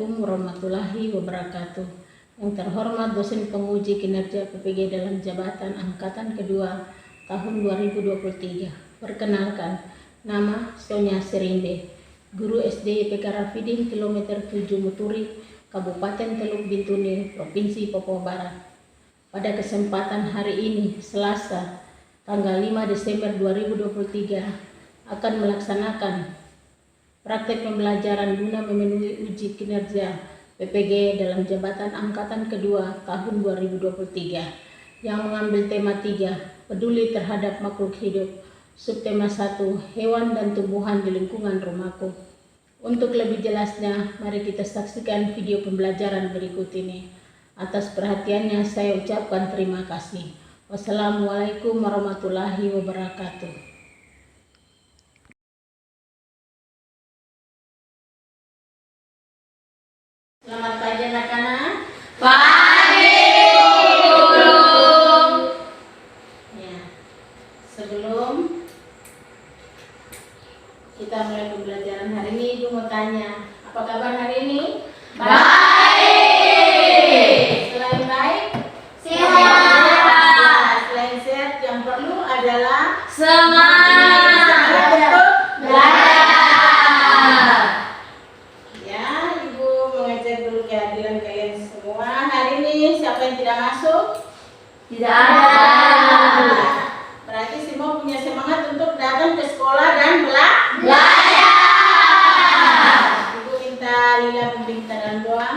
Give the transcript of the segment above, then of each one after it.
Assalamualaikum warahmatullahi wabarakatuh. Yang terhormat dosen penguji kinerja PPG dalam jabatan angkatan kedua tahun 2023. Perkenalkan, nama Sonia Serinde, guru SD IPK Rafidin kilometer 7 Muturi, Kabupaten Teluk Bintuni, Provinsi Papua Barat. Pada kesempatan hari ini, Selasa, tanggal 5 Desember 2023, akan melaksanakan praktek pembelajaran guna memenuhi uji kinerja PPG dalam jabatan angkatan kedua tahun 2023 yang mengambil tema 3, peduli terhadap makhluk hidup, subtema 1, hewan dan tumbuhan di lingkungan rumahku. Untuk lebih jelasnya, mari kita saksikan video pembelajaran berikut ini. Atas perhatiannya saya ucapkan terima kasih. Wassalamualaikum warahmatullahi wabarakatuh. Selamat pagi anak-anak. Pagi, Guru. Ya, sebelum kita mulai pembelajaran hari ini, Ibu mau tanya, apa kabar hari ini? Baik. Selain baik? Sehat. Selain sehat, yang perlu adalah Semangat untuk belajar. Ya, Ibu mengecek dulu kehadiran kalian semua. Hari ini siapa yang tidak masuk? Tidak ada. Berarti semua punya semangat untuk datang ke sekolah dan belajar. Ibu minta Lila membimbing dalam doa.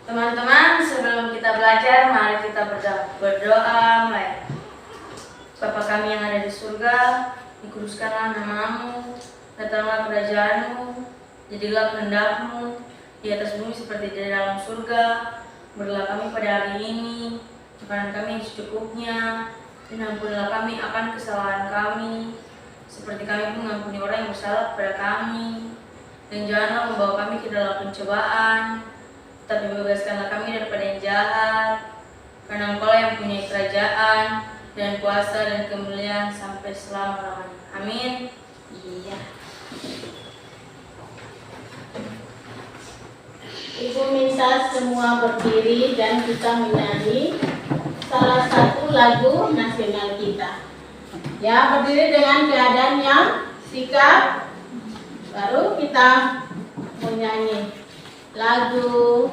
Teman-teman, sebelum kita belajar, mari kita berdoa mulai. Bapa kami yang ada di surga, dikuduskanlah namamu, datanglah kerajaanmu, jadilah kehendakmu di atas bumi seperti di dalam surga. Berilah kami pada hari ini makanan kami yang secukupnya, dan ampunilah kami akan kesalahan kami, seperti kami pun mengampuni orang yang bersalah kepada kami. Dan janganlah membawa kami ke dalam pencobaan, tapi bebaskanlah kami daripada yang jahat, karena Engkau yang punya kerajaan dan kuasa dan kemuliaan sampai selama-lamanya. Amin. Iya. Ibu minta semua berdiri dan kita menyanyi salah satu lagu nasional kita. Ya, berdiri dengan keadaan yang sikap, baru kita menyanyi lagu.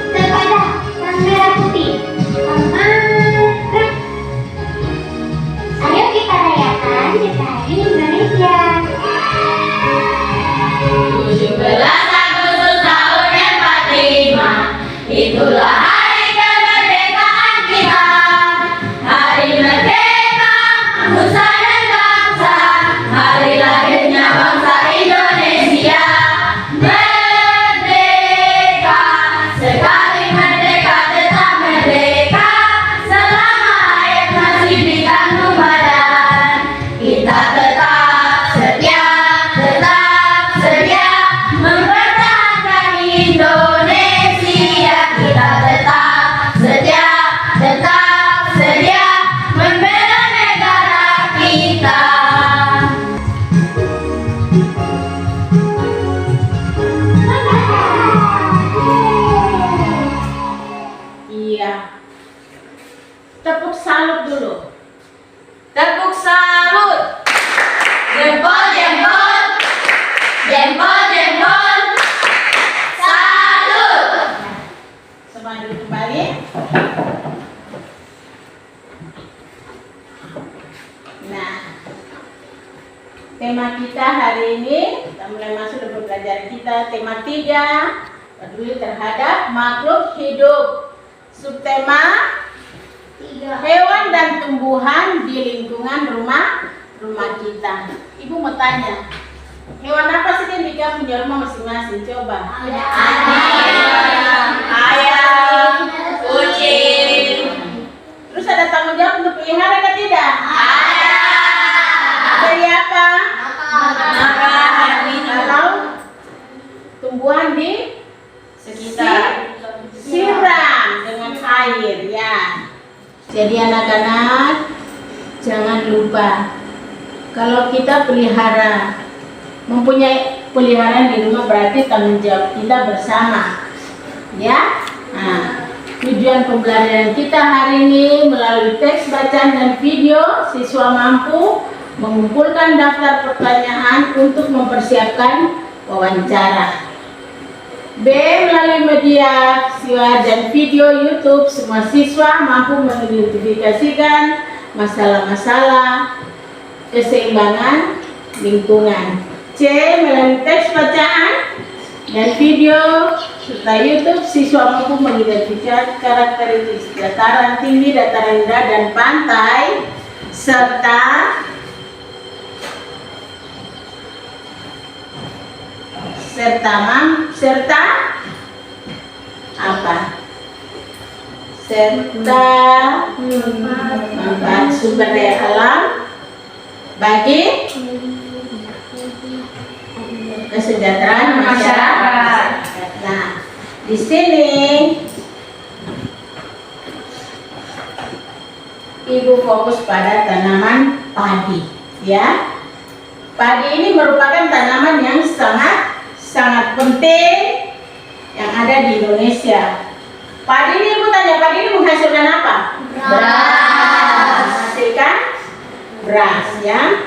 Daripada yang merah putih, ayo kita rayakan Hari Indonesia. 17 Agustus tahun 45, itulah hari kemerdekaan kita. Hari merdeka, nusa dan bangsa, hari lahirnya bangsa Indonesia. Merdeka, sekali merdeka tetap merdeka, selama hayat masih di kandung badan. Kita tetap setia mempertahankan Indonesia. Kita tetap setia membela negara kita. Iya. Tepuk salut dulu. Tepuk salut. Jempol, jempol. Jempol, jempol. Salut. Semua duduk kembali. Nah, tema kita hari ini, kita mulai masuk ke pelajaran kita. Tema 3, peduli terhadap makhluk hidup. Subtema 3. hewan dan tumbuhan di lingkungan rumah kita. Ibu mau tanya, hewan apa sih yang di kamu punya rumah masing-masing? Coba. Ayam, kucing. Terus ada tanggung jawab untuk pelihara atau tidak? Ada. Dari apa? Makan. Kalau tumbuhan di sekitar Jadi anak-anak jangan lupa kalau kita mempunyai peliharaan di rumah berarti tanggung jawab kita bersama, ya. Nah, tujuan pembelajaran kita hari ini melalui teks bacaan dan video, siswa mampu mengumpulkan daftar pertanyaan untuk mempersiapkan wawancara. B. Melalui media visual dan video YouTube, semua siswa mampu mengidentifikasikan masalah-masalah keseimbangan lingkungan. C. Melalui teks bacaan dan video serta YouTube, siswa mampu mengidentifikasi karakteristik dataran tinggi, dataran rendah, dan pantai serta manfaat sumber daya alam bagi kesejahteraan masyarakat. Nah, di sini Ibu fokus pada tanaman padi, ya. Padi ini merupakan tanaman yang sangat penting yang ada di Indonesia. Padi ini, Ibu tanya, padi ini menghasilkan apa? Beras. Menghasilkan beras, ya.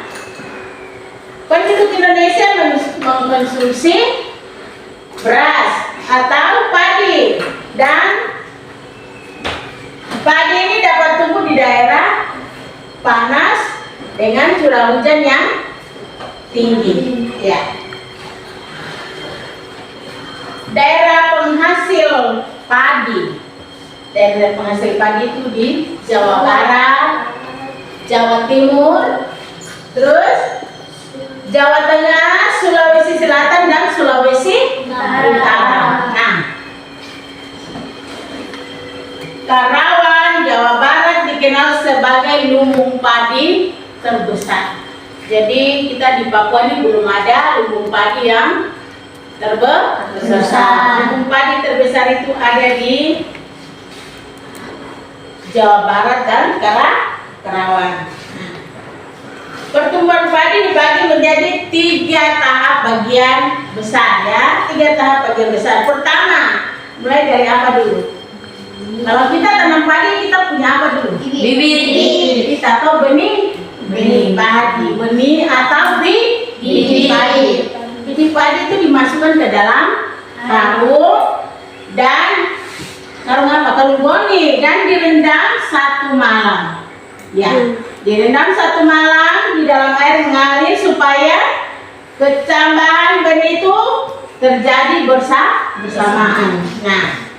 Penduduk Indonesia mengkonsumsi beras atau padi, dan padi ini dapat tumbuh di daerah panas dengan curah hujan yang tinggi, ya. Daerah penghasil padi itu di Jawa Barat, Jawa Timur, terus Jawa Tengah, Sulawesi Selatan, dan Sulawesi Utara. Nah, Karawang, Jawa Barat dikenal sebagai lumbung padi terbesar. Jadi kita di Papua ini belum ada lumbung padi yang terbesar. Lumbung padi terbesar itu ada di Jawa Barat dan Karawang. Pertumbuhan padi dibagi menjadi 3 tahap bagian besar, ya. 3 tahap bagian besar. Pertama, mulai dari apa dulu? Kalau kita tanam padi, kita punya apa dulu? Bibit. Kita tahu benih padi, benih atau bibit padi. Bibit padi itu dimasukkan ke dalam karung, dan karung goni, dan direndam 1 malam. Ya, direndam 1 malam di dalam air mengalir supaya kecambahan benih itu terjadi bersamaan. Nah,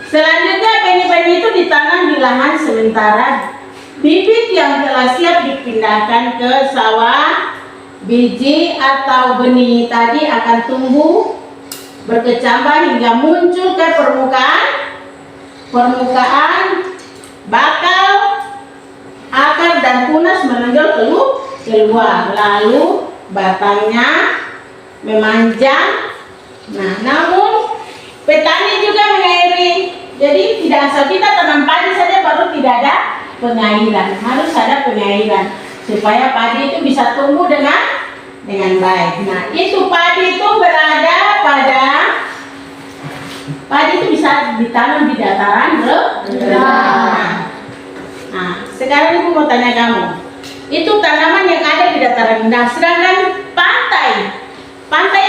selanjutnya benih-benih itu ditanam di lahan sementara. Bibit yang telah siap dipindahkan ke sawah. Biji atau benih tadi akan tumbuh berkecambah hingga muncul ke permukaan bakal, akar dan tunas menonjol keluar, lalu batangnya memanjang. Nah, namun petani juga mengairi. Jadi tidak asal kita tanam padi saja baru tidak ada pengairan, harus ada pengairan supaya padi itu bisa tumbuh dengan baik. Nah, itu padi itu padi itu bisa ditanam di dataran rendah. Nah, sekarang Ibu mau tanya kamu, itu tanaman yang ada di dataran rendah, sedangkan pantai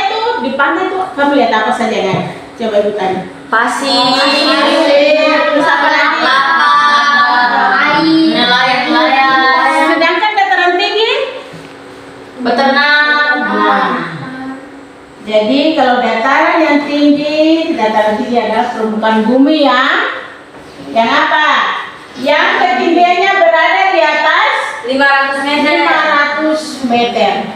itu, di pantai itu kamu lihat apa saja kan? Coba Ibu tanya. Pasir. Terus apa lagi? Air. Nelayan. Sedangkan dataran tinggi, Beternak. Jadi kalau dataran tinggi adalah permukaan bumi yang apa? Yang ketinggiannya berada di atas 500 meter.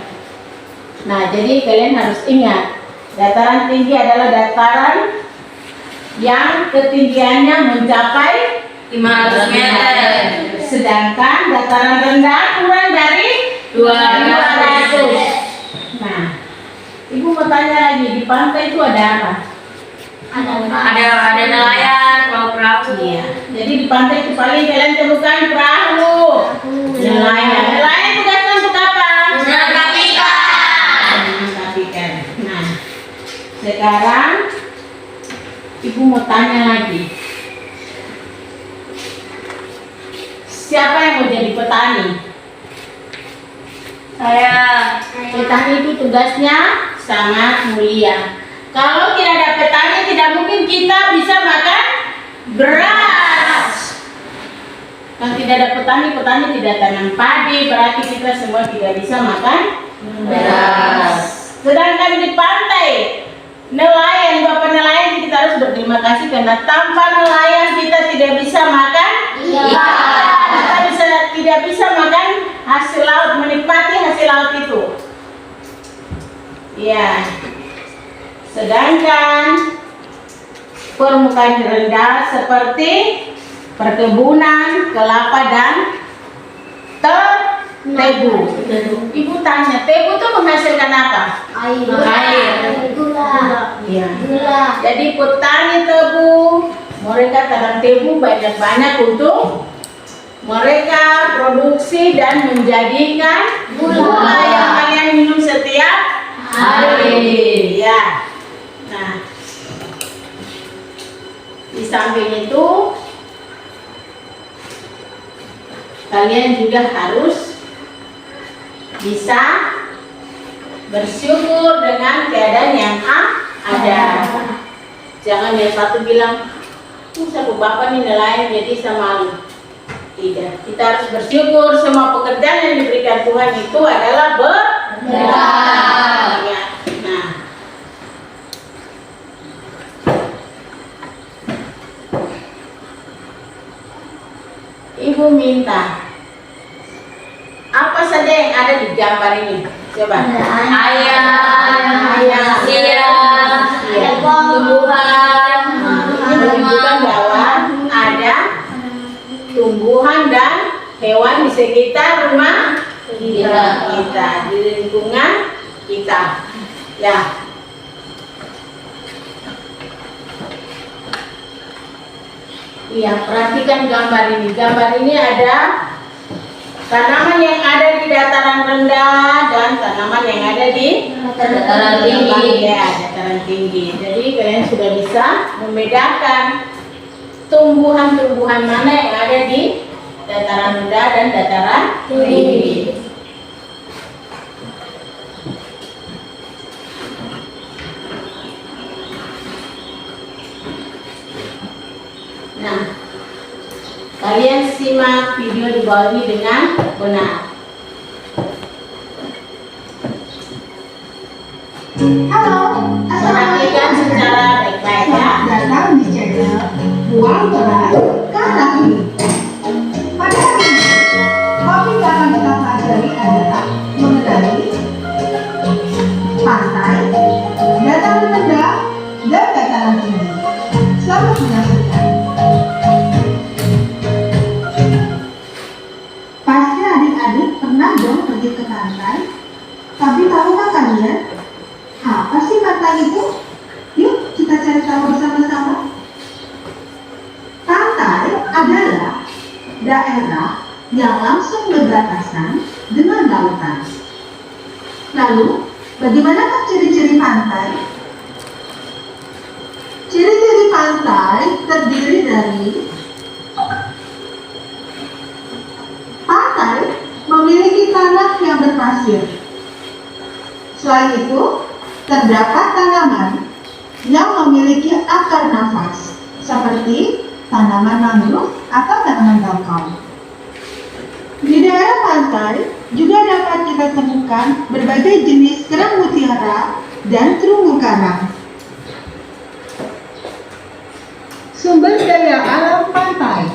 Nah, jadi kalian harus ingat, dataran tinggi adalah dataran yang ketinggiannya mencapai 500 meter. Sedangkan dataran rendah kurang dari 200. Nah, Ibu mau tanya lagi, di pantai itu ada apa? Ada nelayan, perahu-perahu. Iya. Jadi di pantai itu paling kalian temukan perahu. Nelayan tugasnya untuk apa? Menangkap ikan. Menangkap ikan. Nah, sekarang ibu mau tanya lagi. Siapa yang mau jadi petani? Saya. Petani itu tugasnya sangat mulia. Kalau tidak ada petani, tidak mungkin kita bisa makan beras. Kalau tidak ada petani tidak tanam padi, berarti kita semua tidak bisa makan beras. Sedangkan di pantai, nelayan, bapak nelayan, kita harus berterima kasih karena tanpa nelayan kita tidak bisa makan ikan. Kita tidak bisa makan hasil laut, menikmati hasil laut itu. Ya. Sedangkan permukaan rendah seperti perkebunan, kelapa dan tebu. Ibu tanya, tebu itu menghasilkan apa? Air. Gula. Ya. Gula. Jadi petani tebu, mereka tanam tebu banyak-banyak untuk mereka produksi dan menjadikan gula yang kalian minum setiap hari. Ya. Nah, di samping itu kalian juga harus bisa bersyukur dengan keadaan yang ada. Jangan yang satu bilang, siapa bapak nih nelayan jadi sama malu. Tidak, kita harus bersyukur semua pekerjaan yang diberikan Tuhan itu adalah berkah. Ya. Nah, Ibu minta apa saja yang ada di gambar ini? Coba. Ayam, tumbuhan, Ini menunjukkan bahwa ada tumbuhan dan hewan di sekitar rumah kita, di lingkungan kita. Ya. Iya, perhatikan gambar ini. Gambar ini ada tanaman yang ada di dataran rendah dan tanaman yang ada di Dataran tinggi. Ya, dataran tinggi. Jadi kalian sudah bisa membedakan tumbuhan-tumbuhan mana yang ada di dataran rendah dan dataran tinggi. Nah, kalian simak video di bawah ini dengan benar. Halo, Perhatikan secara baik-baik ya. Datang di channel Buang Beras Kanan Kiri. Pada hari ini, topik yang akan kita pelajari adalah mengenai pantai, dataran rendah, dan dataran tinggi. Selamat menyaksikan. Pasti adik-adik pernah dong pergi ke pantai, tapi tahukah kalian apa sih pantai itu? Yuk kita cari tahu bersama-sama. Pantai adalah daerah yang langsung berbatasan dengan lautan. Lalu, bagaimanakah ciri-ciri pantai? Ciri-ciri pantai terdiri dari pantai memiliki tanah yang berpasir. Selain itu, terdapat tanaman yang memiliki akar nafas, seperti tanaman mangrove atau tanaman bakau. Di daerah pantai juga dapat kita temukan berbagai jenis kerang mutiara dan terumbu karang. Sumber daya alam pantai.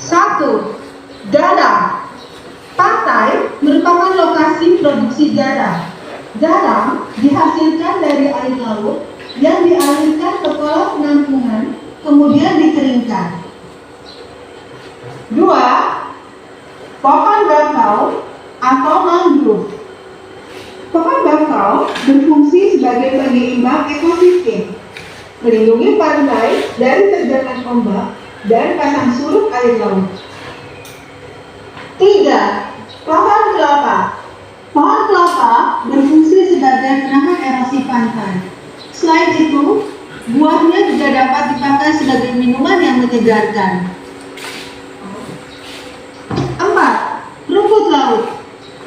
1. Garam. Pantai merupakan lokasi produksi garam. Garam dihasilkan dari air laut yang dialirkan ke kolam penampungan, kemudian dikeringkan. 2. Pohon bakau atau mangrove. Pohon bakau berfungsi sebagai penyeimbang ekosistem. melindungi pantai dari terjangan ombak dan pasang surut air laut. 3. Pohon kelapa. Pohon kelapa berfungsi sebagai penahan erosi pantai. Selain itu, buahnya juga dapat dipakai sebagai minuman yang menyegarkan. 4. Rumput laut.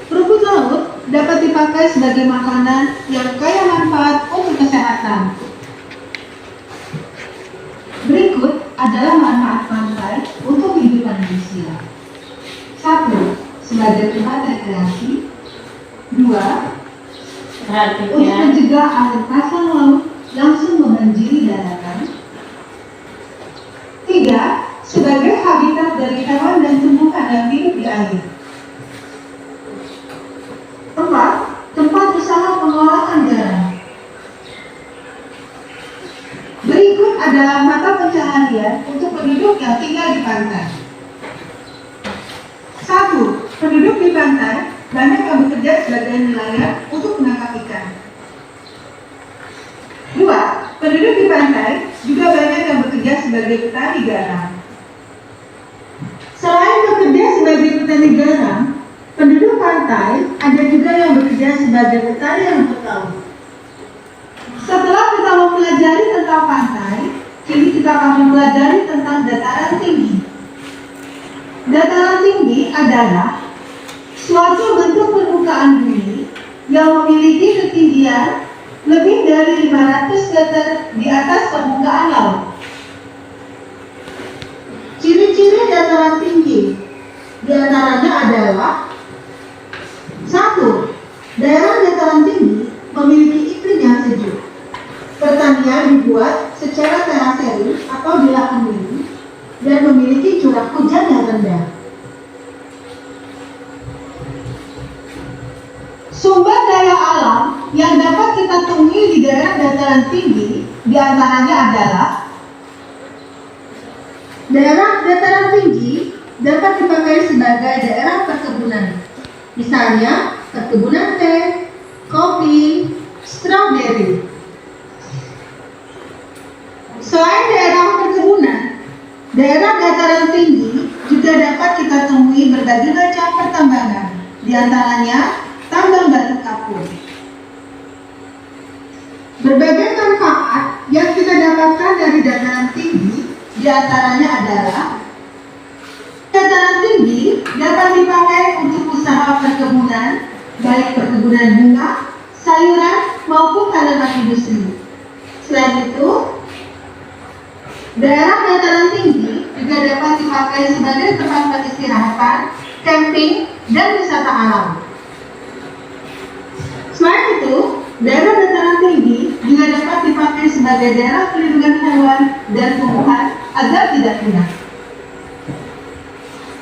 Rumput laut dapat dipakai sebagai makanan yang kaya manfaat untuk kesehatan. Berikut adalah manfaat pantai untuk kehidupan manusia. 1. Sebagai tempat rekreasi. 2. Perhatikan. Untuk mencegah air pasang laut langsung membanjiri daratan. 3. Sebagai habitat dari hewan dan tumbuhan yang hidup di air. 4. Tempat usaha pengolahan garam. Berikut adalah mata pencaharian untuk penduduk yang tinggal di pantai. 1. Penduduk di pantai banyak yang bekerja sebagai nelayan untuk menangkap ikan. 2. Penduduk di pantai juga banyak yang bekerja sebagai petani garam. Selain bekerja sebagai petani garam, penduduk pantai ada juga yang bekerja sebagai petani rumput laut. Setelah kita mempelajari tentang pantai, kini kita akan mempelajari tentang dataran tinggi. Dataran tinggi adalah suatu bentuk permukaan bumi yang memiliki ketinggian lebih dari 500 meter di atas permukaan laut. Ciri-ciri dataran tinggi diantaranya adalah 1. Daerah dataran tinggi memiliki iklim yang sejuk. Pertanian dibuat secara teraseri atau di lahan bumi dan memiliki curah hujan yang rendah. Sumber daya alam yang dapat kita temui di daerah dataran tinggi diantaranya adalah daerah dataran tinggi dapat dipakai sebagai daerah perkebunan, misalnya perkebunan teh, kopi, stroberi. Selain daerah perkebunan, daerah dataran tinggi juga dapat kita temui berbagai macam pertambangan, diantaranya tambang batu kapur. Berbagai manfaat yang kita dapatkan dari dataran tinggi diantaranya adalah dataran tinggi dapat dipakai untuk usaha perkebunan, baik perkebunan bunga, sayuran maupun tanaman industri. Selain itu, daerah dataran tinggi juga dapat dipakai sebagai tempat peristirahatan, camping, dan wisata alam. Selain itu, daerah dataran tinggi juga dapat dipakai sebagai daerah pelindungan hewan dan tumbuhan agar tidak punah.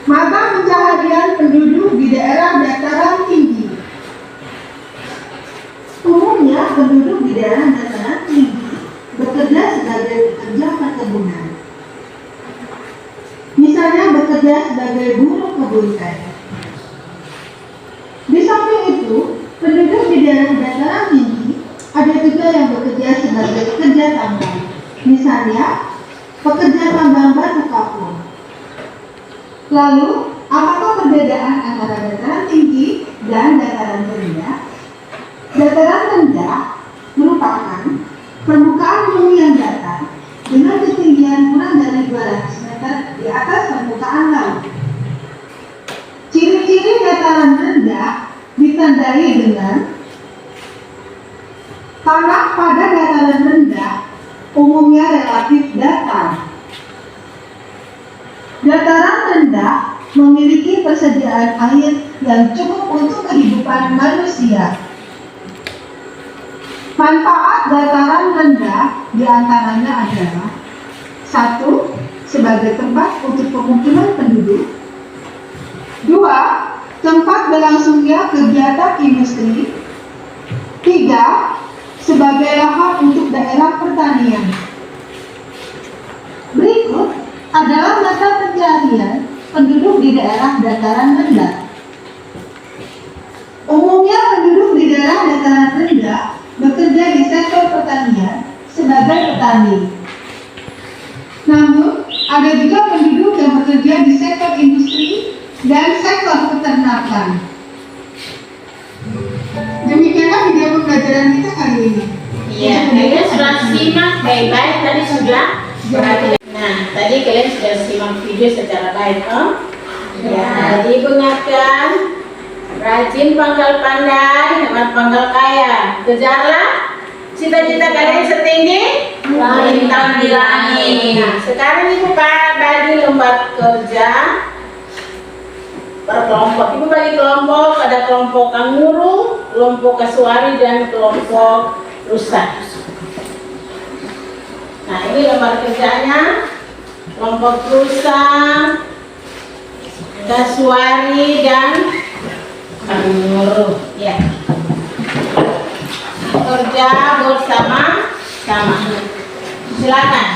Mata pencaharian penduduk di daerah dataran tinggi. Umumnya penduduk di daerah dataran tinggi bekerja sebagai pekerja perkebunan. Misalnya bekerja sebagai buruh kebun teh. Di samping itu, penduduk di daerah dataran tinggi ada juga yang bekerja sebagai pekerja tambang. Misalnya, pekerja tambang batu kapur. Lalu, apakah perbedaan antara dataran tinggi dan dataran rendah? Dataran rendah merupakan permukaan bumi yang datar dengan ketinggian kurang dari 200 meter di atas permukaan laut. Ciri-ciri dataran rendah ditandai dengan tanah pada dataran rendah umumnya relatif datar. Dataran rendah memiliki persediaan air yang cukup untuk kehidupan manusia. Manfaat dataran rendah diantaranya adalah 1. Sebagai tempat untuk pemukiman penduduk. 2. Tempat berlangsungnya kegiatan industri. 3. Sebagai lahan untuk daerah pertanian. Berikut adalah mata pencaharian penduduk di daerah dataran rendah. Umumnya penduduk di daerah dataran rendah bekerja di sektor pertanian sebagai petani petani. Namun, ada juga penduduk yang bekerja di sektor industri dan sektor peternakan. Demikianlah video pembelajaran kita kali ini. Iya, kalian sudah simak baik-baik tadi sudah. Nah, tadi kalian sudah simak video secara baik, ya, diingatkan, rajin pangkal pandai, hemat pangkal kaya. Kejarlah cita-cita kalian setinggi bintang di langit. Nah, sekarang Ibu bagi lembar kerja per kelompok. Ibu bagi kelompok, ada kelompok kanguru, kelompok kasuari, dan kelompok rusa. Nah, ini lembar kerjanya. Kelompok rusa, kasuari, dan kanguru. Ya. Kerja bersama-sama. Silakan.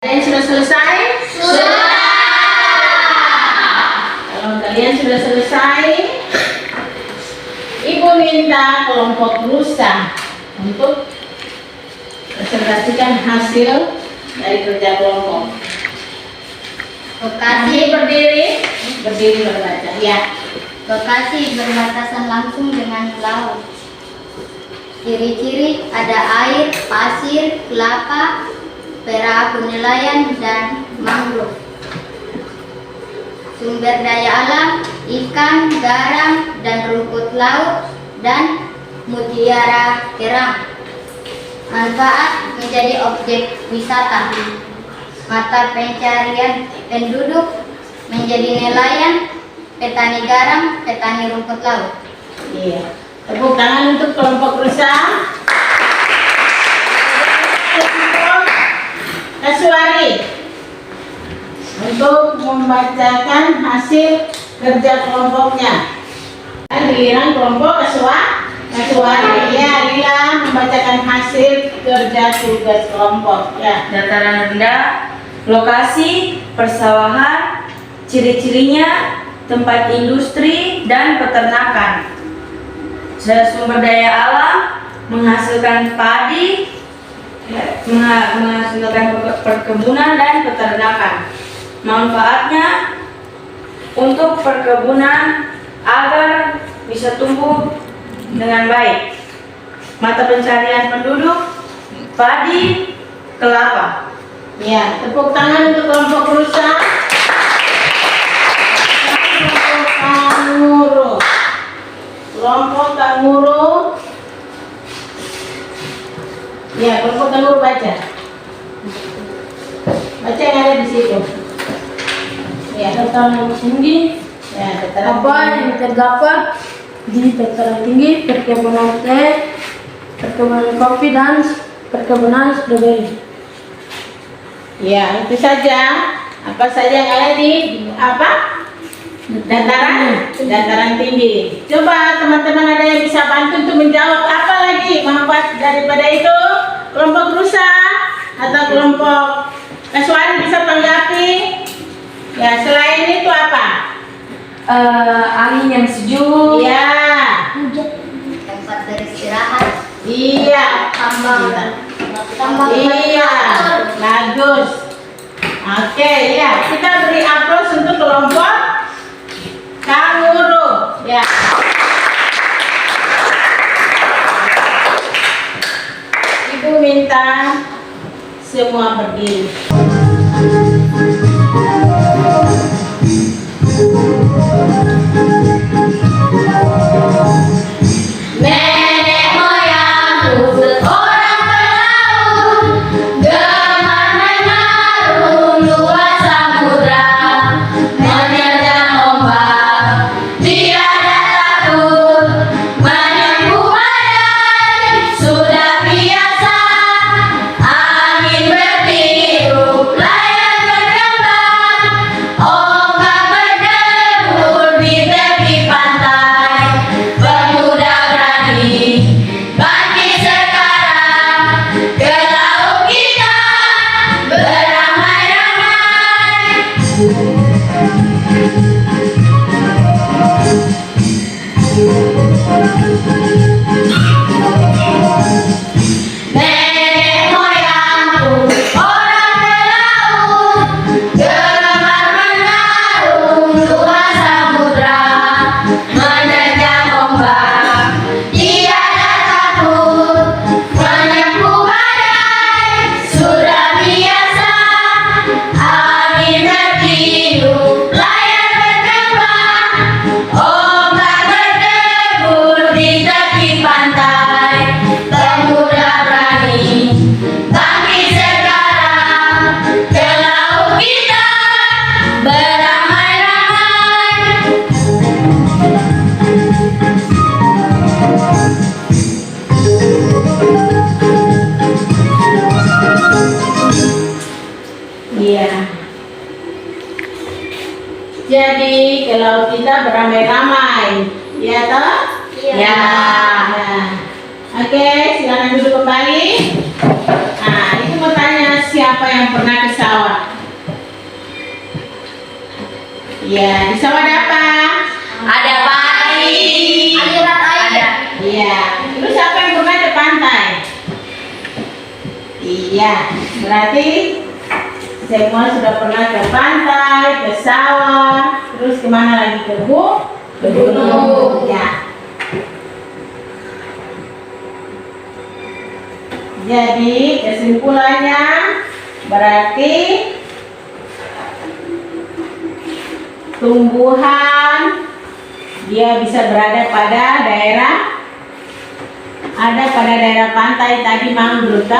Kalian sudah selesai? Sudah. Kalau kalian sudah selesai, Ibu minta kelompok rusa untuk presentasikan hasil dari kerja kelompok. Bekasi berdiri berbaca. Ya. Bekasi berbatasan langsung dengan laut. Ciri-ciri ada air, pasir, kelapa, perahu nelayan, dan mangrove. Sumber daya alam, ikan, garam, dan rumput laut, dan mutiara kerang. Manfaat menjadi objek wisata. Mata pencarian penduduk menjadi nelayan, petani garam, petani rumput laut. Iya. Tepuk tangan untuk kelompok rusa. Kasuari untuk membacakan hasil kerja kelompoknya. Dan giliran kelompok kasuari, ya, Lila membacakan hasil kerja tugas kelompok. Ya. Dataran rendah, lokasi persawahan, ciri-cirinya tempat industri dan peternakan. Sumber daya alam menghasilkan padi, menghasilkan perkebunan dan peternakan. Manfaatnya untuk perkebunan agar bisa tumbuh dengan baik. Mata pencarian penduduk, padi, kelapa. Ya, tepuk tangan untuk kelompok rusa. Kelompok kanguru. Kelompok kanguru. Ya, kelompok kanguru baca. Baca yang ada di situ. Ya, Dataran tinggi, ya, dataran apa yang terdapat di dataran tinggi, perkebunan teh, perkebunan kopi, dan perkebunan stroberi. Ya, itu saja. Apa saja yang ada di apa? Dataran tinggi. Coba teman-teman ada yang bisa bantu untuk menjawab apa lagi manfaat daripada itu? Kelompok rusa atau kelompok Suami bisa tanggapi. Ya, selain itu apa? Angin yang sejuk. Iya. Tempat beristirahat. Iya. Tambang. Iya. Bagus. Oke, ya. Kita beri aplaus untuk kelompok Kanguru. Ya. Ibu minta semua berdiri. Nenek moyangku seorang pelaut, gemar mengarung luas samudra, menerjang ombak, tiada takut, menempuh badai, sudah biasa. Angin bertiup, layar berkembang, ombak berdebur di tepi pantai. Pemuda berani, bangkit sekarang, ke laut kita beramai-ramai. Nenek moyangku orang pelaut, gemar mengarung luas samudra, menerjang ombak, tiada takut, menempuh badai, sudah biasa. Angin bertiup, layar berkembang, ombak berdebur di tepi pantai. Pemuda berani, bangkit sekarang, ke laut kita beramai-ramai. Iya. Jadi ke laut kita beramai-ramai, ya toh? Iya. Ya. Oke, silakan duduk kembali. Nah, itu mau tanya siapa yang pernah ke sawah? Iya, di sawah ada apa? Ada padi, Aliran air. ada Iya. Terus siapa yang pernah ke pantai? Iya, berarti semua sudah pernah ke pantai, ke sawah, terus kemana lagi ke gunung. Ya. Jadi kesimpulannya berarti tumbuhan dia bisa berada pada daerah pantai tadi mangrove.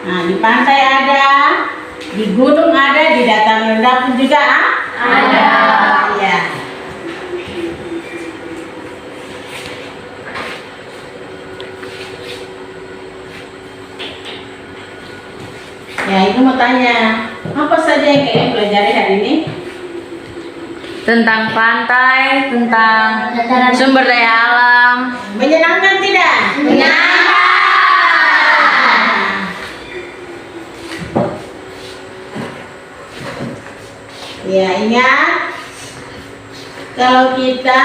Nah, di pantai ada, di gunung ada, di dataran rendah pun juga ada. Ya. Ya, itu mau tanya, apa saja yang kalian pelajari hari ini? tentang pantai, tentang sumber daya alam. Menyenangkan tidak? Menyenangkan. Ya, ingat kalau kita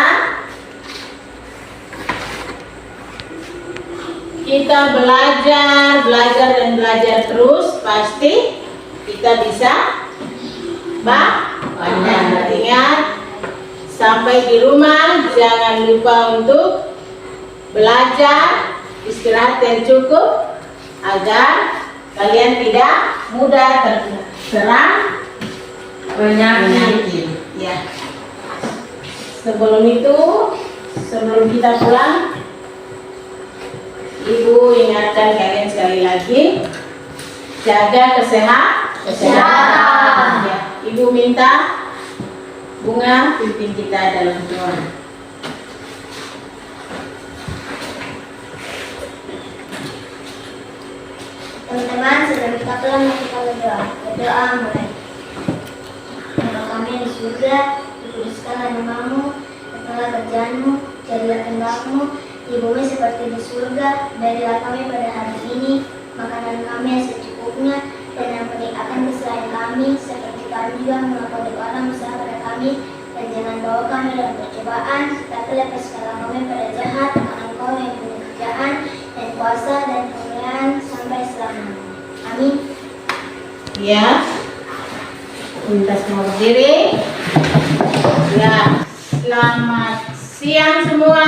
belajar dan belajar terus, pasti kita bisa banyak. Ingat, sampai di rumah jangan lupa untuk belajar, istirahat yang cukup agar kalian tidak mudah terserang penyakit. Ya. Sebelum kita pulang, Ibu ingatkan kalian sekali lagi, jaga kesehatan. Ya. Ibu minta bunga pimpin kita dalam doa. Teman-teman, sebelum kita pulang, kita berdoa. Berdoa mulai. Bapa kami yang di surga, dikuduskanlah namamu, datanglah kerjaanmu, jadilah kehendakmu di bumi seperti di surga. Berilah kami pada hari ini makanan kami yang secukupnya, dan ampuni akan kesalahan kami kami. Ya, minta semua berdiri. Ya, selamat siang semua.